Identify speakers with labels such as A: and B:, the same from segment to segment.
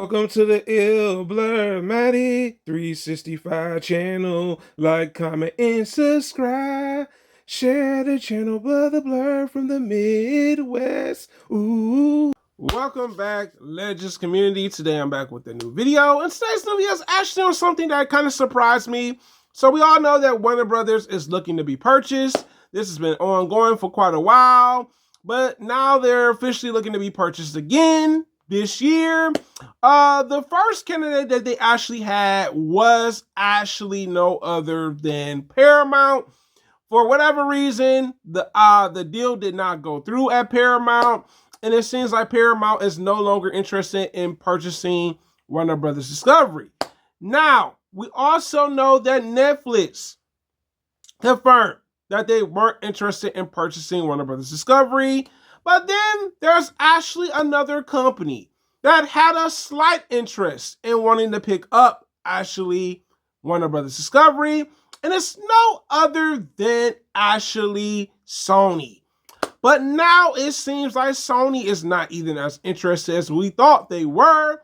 A: Welcome to the Ill Blur Matty 365 channel. Like, comment, and subscribe. Share the channel, Brother Blur from the Midwest. Ooh. Welcome back, Legends community. Today I'm back with a new video. And today's new video is actually on something that kind of surprised me. So we all know that Warner Brothers is looking to be purchased. This has been ongoing for quite a while, but now they're officially looking to be purchased again this year. The first candidate that they actually had was actually no other than Paramount. For whatever reason, the deal did not go through at Paramount, and it seems like Paramount is no longer interested in purchasing Warner Brothers Discovery. Now, we also know that Netflix confirmed that they weren't interested in purchasing Warner Brothers Discovery. But then there's actually another company that had a slight interest in wanting to pick up actually Warner Brothers Discovery, and it's no other than actually Sony. But now it seems like Sony is not even as interested as we thought they were,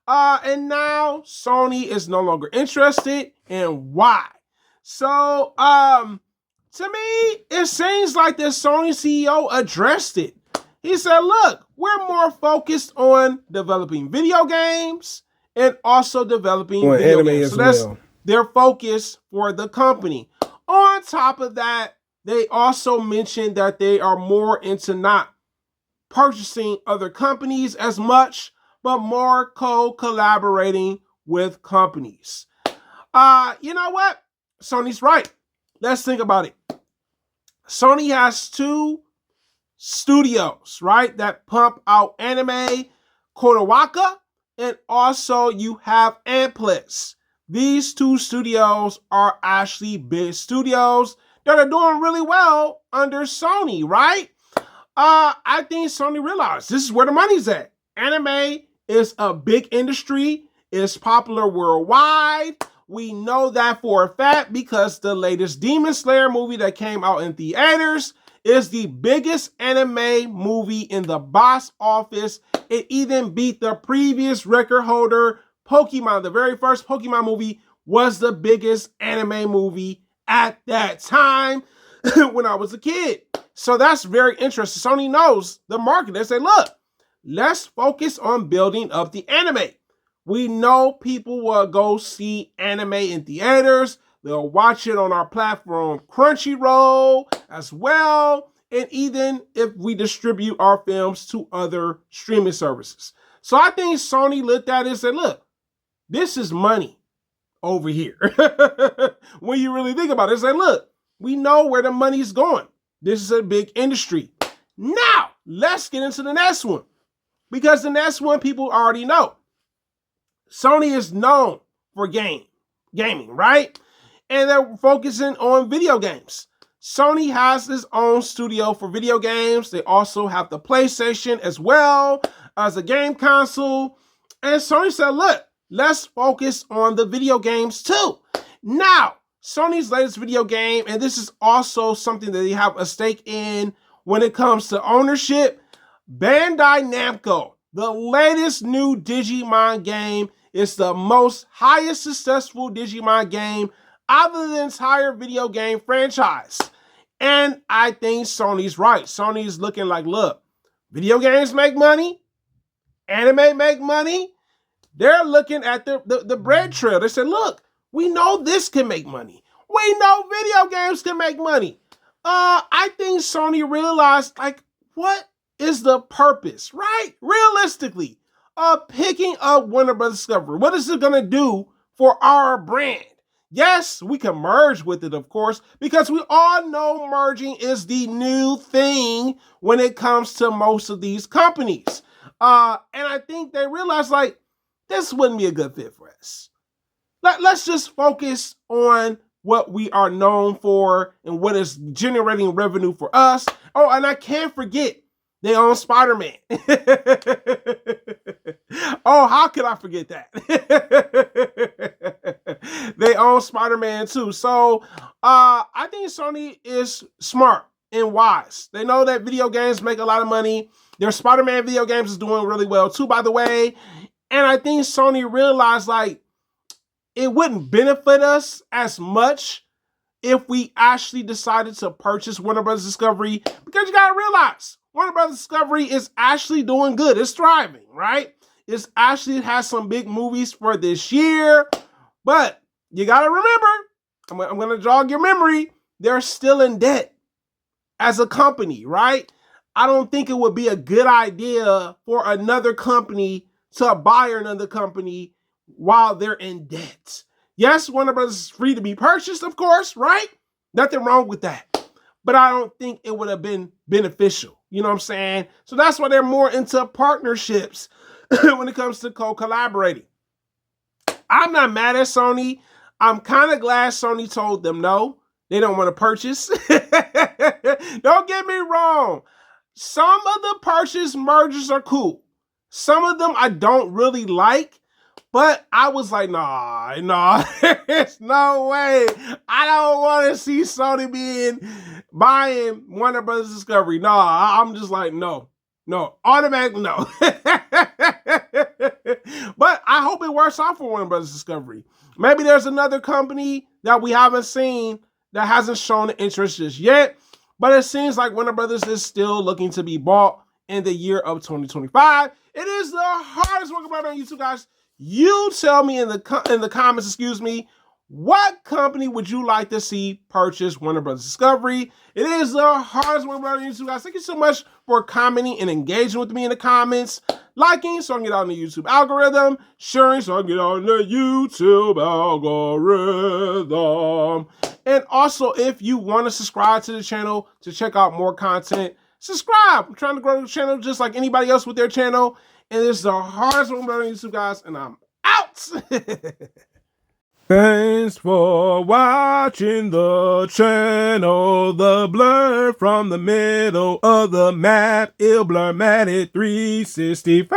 A: and now Sony is no longer interested, and why? So, to me, it seems like the Sony CEO addressed it. He said, look, we're more focused on developing video games and also developing video games. So that's their focus for the company. On top of that, they also mentioned that they are more into not purchasing other companies as much, but more co-collaborating with companies. You know what? Sony's right. Let's think about it. Sony has two studios, right, that pump out anime, Kodawaka, and also you have Amplix. These two studios are actually big studios that are doing really well under Sony, right? I think Sony realized this is where the money's at. Anime is a big industry. It's popular worldwide. We know that for a fact because the latest Demon Slayer movie that came out in theaters is the biggest anime movie in the box office. It even beat the previous record holder, Pokemon. The very first Pokemon movie was the biggest anime movie at that time when I was a kid. So that's very interesting. Sony knows the market. They say, look, let's focus on building up the anime. We know people will go see anime in theaters. They'll watch it on our platform, Crunchyroll, as well. And even if we distribute our films to other streaming services. So I think Sony looked at it and said, look, this is money over here. When you really think about it, say, look, we know where the money's going. This is a big industry. Now, let's get into the next one. Because the next one people already know. Sony is known for gaming, right? And they're focusing on video games. Sony has its own studio for video games. They also have the PlayStation as well as a game console. And Sony said, look, let's focus on the video games too. Now, Sony's latest video game, and this is also something that they have a stake in when it comes to ownership, Bandai Namco. The latest new Digimon game is the most highest successful Digimon game out of the entire video game franchise. And I think Sony's right. Sony's looking like, look, video games make money, anime make money. They're looking at the bread trail. They said, look, we know this can make money. We know video games can make money. I think Sony realized, like, what is the purpose, right? Realistically, of picking up Warner Brothers Discovery. What is it going to do for our brand? Yes, we can merge with it, of course, because we all know merging is the new thing when it comes to most of these companies. And I think they realized, like, this wouldn't be a good fit for us. Let's just focus on what we are known for and what is generating revenue for us. Oh, and I can't forget, they own Spider-Man. Oh, how could I forget that? They own Spider-Man too. So I think Sony is smart and wise. They know that video games make a lot of money. Their Spider-Man video games is doing really well too, by the way.
B: And I think Sony realized like it wouldn't benefit us as much if we actually decided to purchase Warner Bros. Discovery, because you gotta realize Warner Bros. Discovery is actually doing good. It's thriving, right? It's actually has some big movies for this year, but you gotta remember, I'm gonna jog your memory, they're still in debt as a company, right? I don't think it would be a good idea for another company to buy another company while they're in debt. Yes, Warner Bros. Is free to be purchased, of course, right? Nothing wrong with that. But I don't think it would have been beneficial. You know what I'm saying? So that's why they're more into partnerships when it comes to co-collaborating. I'm not mad at Sony. I'm kind of glad Sony told them no. They don't want to purchase. Don't get me wrong. Some of the purchase mergers are cool. Some of them I don't really like. But I was like, nah, there's no way. I don't want to see Sony buying Warner Brothers Discovery. Nah, I'm just like, no, automatic no. But I hope it works out for Warner Brothers Discovery. Maybe there's another company that we haven't seen that hasn't shown interest just yet. But it seems like Warner Brothers is still looking to be bought in the year of 2025. It is the hardest work about on YouTube, guys. You tell me in the comments, what company would you like to see purchase Warner Bros. Discovery? It is the hardest work on YouTube, guys. Thank you so much for commenting and engaging with me in the comments, liking so I can get on the YouTube algorithm, sharing so I can get on the YouTube algorithm. And also, if you want to subscribe to the channel to check out more content, subscribe. I'm trying to grow the channel just like anybody else with their channel. And this is the hardest one on YouTube, guys. And I'm out.
A: Thanks for watching the channel. The blur from the middle of the map. It'll blur Matic 365.